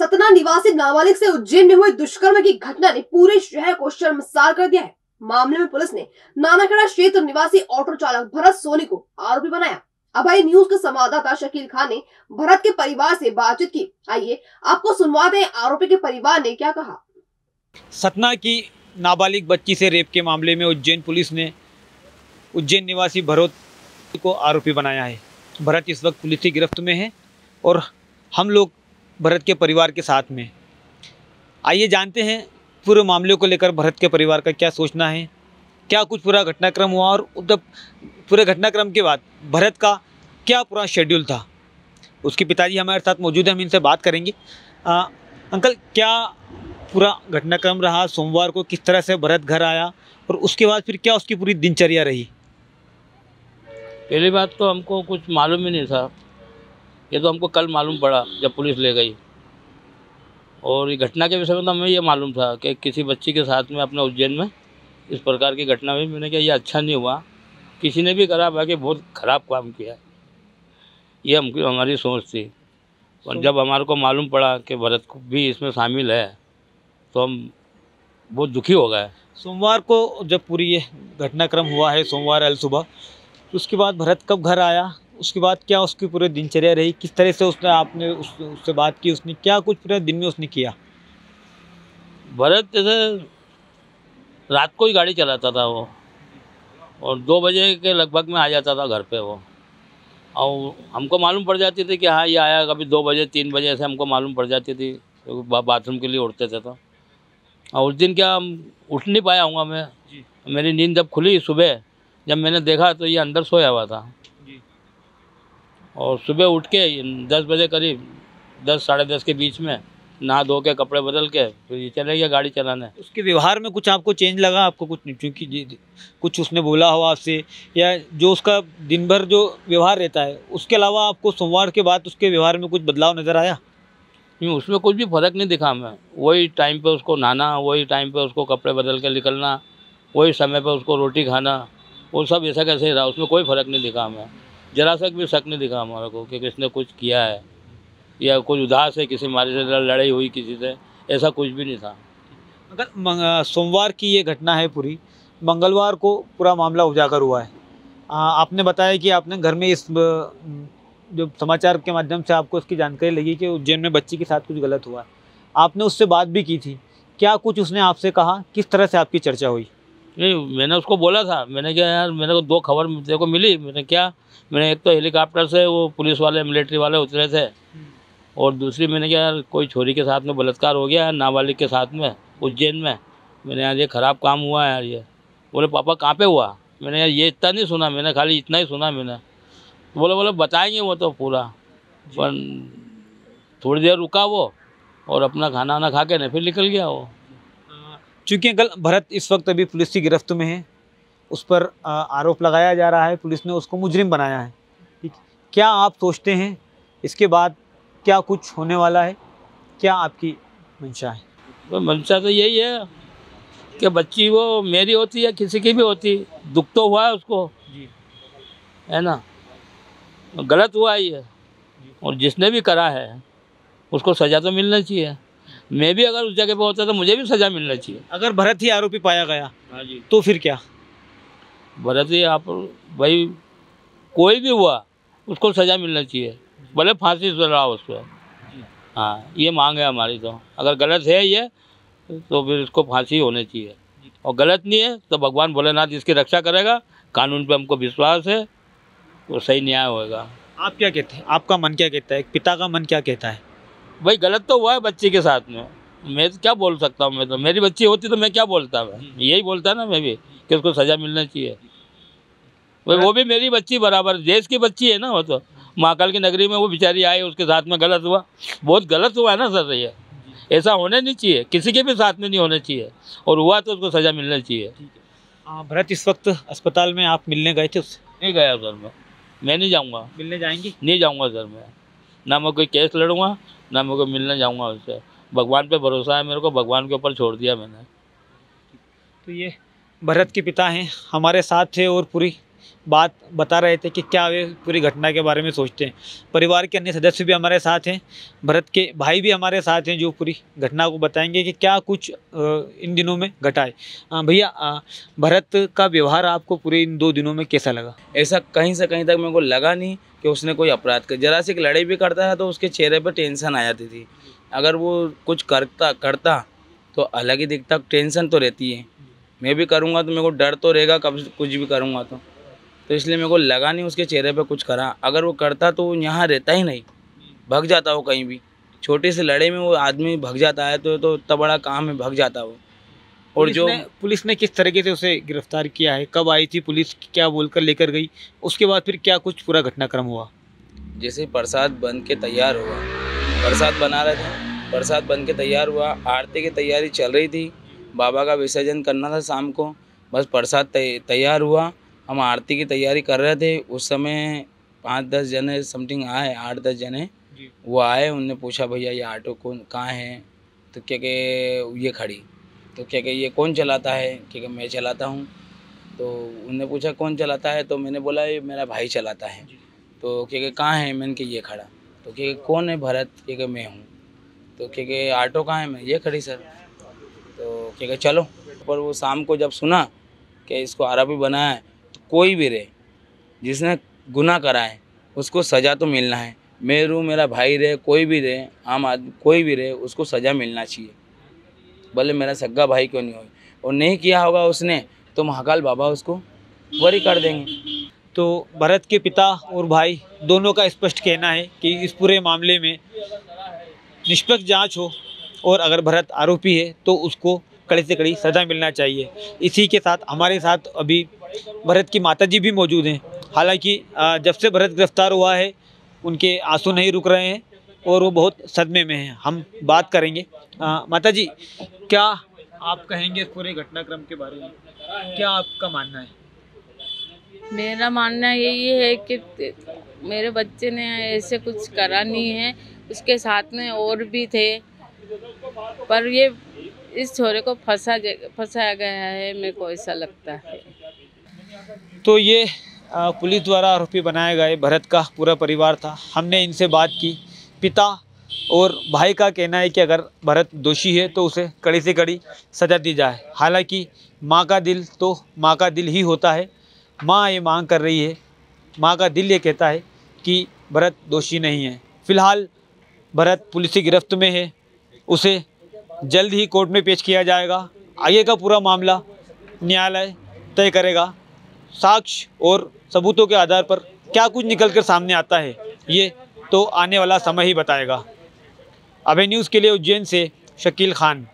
सतना निवासी नाबालिग से उज्जैन में हुए दुष्कर्म की घटना ने पूरे शहर को शर्मसार कर दिया है। मामले में पुलिस ने नानाखेड़ा क्षेत्र निवासी ऑटो चालक भरत सोनी को आरोपी बनाया। अभय न्यूज के संवाददाता शकील खान ने भरत के परिवार से बातचीत की। आइए आपको सुनवाते हैं आरोपी के परिवार ने क्या कहा। सतना की नाबालिग बच्ची से रेप के मामले में उज्जैन पुलिस ने उज्जैन निवासी भरत को आरोपी बनाया है। भरत इस वक्त पुलिस की गिरफ्त में है और हम लोग भरत के परिवार के साथ में। आइए जानते हैं पूरे मामले को लेकर भरत के परिवार का क्या सोचना है, क्या कुछ पूरा घटनाक्रम हुआ और जब पूरे घटनाक्रम के बाद भरत का क्या पूरा शेड्यूल था। उसके पिताजी हमारे साथ मौजूद हैं, हम इनसे बात करेंगे। अंकल, क्या पूरा घटनाक्रम रहा? सोमवार को किस तरह से भरत घर आया और उसके बाद फिर क्या उसकी पूरी दिनचर्या रही? पहली बात तो हमको कुछ मालूम ही नहीं था, ये तो हमको कल मालूम पड़ा जब पुलिस ले गई। और ये घटना के विषय में तो हमें ये मालूम था कि किसी बच्ची के साथ में अपने उज्जैन में इस प्रकार की घटना हुई। मैंने कहा ये अच्छा नहीं हुआ, किसी ने भी करा बाकी बहुत ख़राब काम किया, ये हमारी सोच थी। और जब हमारे को मालूम पड़ा कि भरत को भी इसमें शामिल है तो हम बहुत दुखी हो गए। सोमवार को जब पूरी ये घटनाक्रम हुआ है, सोमवार अल सुबह, उसके बाद भरत कब घर आया? उसके बाद क्या उसकी पूरी दिनचर्या रही? किस तरह से आपने उससे बात की? उसने क्या कुछ पूरे दिन में उसने किया? भरत जैसे रात को ही गाड़ी चलाता था वो, और 2 बजे के लगभग में आ जाता था घर पे वो। और हमको मालूम पड़ जाती थी कि हाँ ये आया, कभी 2 बजे 3 बजे ऐसे हमको मालूम पड़ जाती थी। तो बाथरूम के लिए उठते थे तो। और उस दिन क्या उठ नहीं पाया हूँ मैं, मेरी नींद जब खुली सुबह, जब मैंने देखा तो ये अंदर सोया हुआ था। और सुबह उठ के 10 बजे करीब, 10 साढ़े 10 के बीच में नहा धो के कपड़े बदल के फिर ये चले गया गाड़ी चलाने। उसके व्यवहार में कुछ आपको चेंज लगा? आपको कुछ नहीं, क्योंकि कुछ उसने बोला हो आपसे, या जो उसका दिन भर जो व्यवहार रहता है उसके अलावा आपको सोमवार के बाद उसके व्यवहार में कुछ बदलाव नज़र आया? नहीं, उसमें कुछ भी फ़र्क नहीं दिखा हमें। वही टाइम पे उसको नहाना, वही टाइम पे उसको कपड़े बदल के निकलना, वही समय पे उसको रोटी खाना, वो सब ऐसा कैसे ही रहा। उसमें कोई फ़र्क नहीं दिखा हमें, जरा सा भी शक नहीं दिखा हमारे को कि किसने कुछ किया है या कोई उदास है, किसी मारे से लड़ाई हुई किसी से, ऐसा कुछ भी नहीं था। अगर सोमवार की ये घटना है पूरी, मंगलवार को पूरा मामला उजागर हुआ है। आपने बताया कि आपने घर में इस जो समाचार के माध्यम से आपको इसकी जानकारी लगी कि उज्जैन में बच्ची के साथ कुछ गलत हुआ है, आपने उससे बात भी की थी। क्या कुछ उसने आपसे कहा? किस तरह से आपकी चर्चा हुई? नहीं, मैंने उसको बोला था, मैंने क्या यार, मेरे को 2 खबर मेरे को मिली। मैंने एक तो हेलीकॉप्टर से वो पुलिस वाले मिलिट्री वाले उतरे थे, और दूसरी मैंने क्या यार कोई छोरी के साथ में बलात्कार हो गया है, नाबालिग के साथ में उज्जैन में। मैंने यार ये ख़राब काम हुआ है यार। ये बोले पापा कहाँ पे हुआ? मैंने यार ये इतना नहीं सुना, मैंने खाली इतना ही सुना मैंने। बोले बताएंगे वो तो पूरा। पर थोड़ी देर रुका वो और अपना खाना वाना खा के नहीं फिर निकल गया वो। चूँकि अंकल भरत इस वक्त अभी पुलिस की गिरफ्त में है, उस पर आरोप लगाया जा रहा है, पुलिस ने उसको मुजरिम बनाया है। ठीक, क्या आप सोचते हैं इसके बाद क्या कुछ होने वाला है? क्या आपकी मंशा है? तो मंशा तो यही है कि बच्ची वो मेरी होती या किसी की भी होती, दुख तो हुआ है उसको जी, है ना। गलत हुआ ही है, और जिसने भी करा है उसको सज़ा तो मिलना चाहिए। मैं भी अगर उस जगह पे होता तो मुझे भी सज़ा मिलना चाहिए। अगर भरत ही आरोपी पाया गया हाँ जी, तो फिर क्या? भरत ही आप भाई कोई भी हुआ उसको सज़ा मिलना चाहिए, भले फांसी से रहा उस पर। हाँ, ये मांग है हमारी। तो अगर गलत है ये तो फिर इसको फांसी होनी चाहिए, और गलत नहीं है तो भगवान भोलेनाथ इसकी रक्षा करेगा। कानून पे हमको विश्वास है, तो सही न्याय होएगा। आप क्या कहते हैं? आपका मन क्या कहता है? एक पिता का मन क्या कहता है? भाई गलत तो हुआ है बच्ची के साथ में, मैं तो क्या बोल सकता हूँ। मैं तो मेरी बच्ची होती तो मैं क्या बोलता, मैं यही बोलता ना मैं भी कि उसको सज़ा मिलना चाहिए। भाई वो भी मेरी बच्ची बराबर, देश की बच्ची है ना। वो तो महाकाल की नगरी में वो बेचारी आई, उसके साथ में गलत हुआ, बहुत गलत हुआ है ना सर। ये ऐसा होने नहीं चाहिए, किसी के भी साथ में नहीं होना चाहिए, और हुआ तो उसको सज़ा मिलना चाहिए। भरत इस वक्त अस्पताल में, आप मिलने गए थे उससे? नहीं गया सर, मैं नहीं जाऊँगा। मिलने जाएंगी? नहीं जाऊँगा सर, मैं ना मैं कोई केस लड़ूंगा ना मैं कोई मिलने जाऊँगा उससे। भगवान पे भरोसा है मेरे को, भगवान के ऊपर छोड़ दिया मैंने। तो ये भरत के पिता हैं, हमारे साथ थे और पूरी बात बता रहे थे कि क्या वे पूरी घटना के बारे में सोचते हैं। परिवार के अन्य सदस्य भी हमारे साथ हैं, भरत के भाई भी हमारे साथ हैं, जो पूरी घटना को बताएंगे कि क्या कुछ इन दिनों में घटा है। भैया, भरत का व्यवहार आपको पूरे इन 2 दिनों में कैसा लगा? ऐसा कहीं से कहीं तक मेरे को लगा नहीं कि उसने कोई अपराध कर, जरा सी लड़ाई भी करता है तो उसके चेहरे पर टेंशन आ जाती थी। अगर वो कुछ करता तो अलग ही दिखता, टेंशन तो रहती है। मैं भी करूँगा तो मेरे को डर तो रहेगा, कब कुछ भी करूँगा तो इसलिए मेरे को लगा नहीं उसके चेहरे पे कुछ करा। अगर वो करता तो यहाँ रहता ही नहीं, भग जाता वो कहीं भी। छोटी सी लड़ाई में वो आदमी भग जाता है तो इतना बड़ा काम है, भग जाता वो। और जो पुलिस ने किस तरीके से उसे गिरफ्तार किया है, कब आई थी पुलिस, क्या बोलकर लेकर गई, उसके बाद फिर क्या कुछ पूरा घटनाक्रम हुआ? जैसे प्रसाद बन के तैयार हुआ, प्रसाद बना रहे थे, प्रसाद बन के तैयार हुआ, आरती की तैयारी चल रही थी, बाबा का विसर्जन करना था शाम को। बस प्रसाद तैयार हुआ, हम आरती की तैयारी कर रहे थे। उस समय 5-10 जने समथिंग आए, 8-10 जने वो आए। उनने पूछा भैया ये ऑटो कौन कहाँ है? तो क्या के ये खड़ी, तो क्या के ये कौन चलाता है? क्या मैं चलाता हूँ। तो उनने पूछा कौन चलाता है? तो मैंने बोला ये मेरा भाई चलाता है। तो क्या के कहाँ है? मैंने कि ये खड़ा। तो क्या कौन है? भरत। क्या मैं हूँ। तो क्या ऑटो कहाँ है? मैं ये खड़ी सर। तो क्या चलो। पर वो शाम को जब सुना कि इसको आरोपी बनाया है, तो कोई भी रहे जिसने गुनाह करा है उसको सज़ा तो मिलना है। मैं रू, मेरा भाई रहे, कोई भी रहे, आम आदमी कोई भी रहे, उसको सज़ा मिलना चाहिए, भले मेरा सगा भाई क्यों नहीं हो। और नहीं किया होगा उसने तो महाकाल बाबा उसको बरी कर देंगे। तो भरत के पिता और भाई दोनों का स्पष्ट कहना है कि इस पूरे मामले में निष्पक्ष जांच हो और अगर भरत आरोपी है तो उसको कड़ी से कड़ी सज़ा मिलना चाहिए। इसी के साथ हमारे साथ अभी भरत की माताजी भी मौजूद हैं। हालांकि जब से भरत गिरफ्तार हुआ है उनके आंसू नहीं रुक रहे हैं और वो बहुत सदमे में हैं। हम बात करेंगे। माताजी, क्या आप कहेंगे इस पूरे घटनाक्रम के बारे में? क्या आपका मानना है? मेरा मानना यही है कि मेरे बच्चे ने ऐसे कुछ करा नहीं है, उसके साथ में और भी थे, पर ये इस छोरे को फंसाया गया है, मेरे को ऐसा लगता है। तो ये पुलिस द्वारा आरोपी बनाए गए भरत का पूरा परिवार था। हमने इनसे बात की। पिता और भाई का कहना है कि अगर भरत दोषी है तो उसे कड़ी से कड़ी सज़ा दी जाए। हालांकि माँ का दिल तो माँ का दिल ही होता है। माँ ये मांग कर रही है, माँ का दिल ये कहता है कि भरत दोषी नहीं है। फ़िलहाल भरत पुलिस की गिरफ्त में है, उसे जल्द ही कोर्ट में पेश किया जाएगा। आगे का पूरा मामला न्यायालय तय करेगा। साक्ष्य और सबूतों के आधार पर क्या कुछ निकल कर सामने आता है ये तो आने वाला समय ही बताएगा। अभय न्यूज़ के लिए उज्जैन से शकील खान।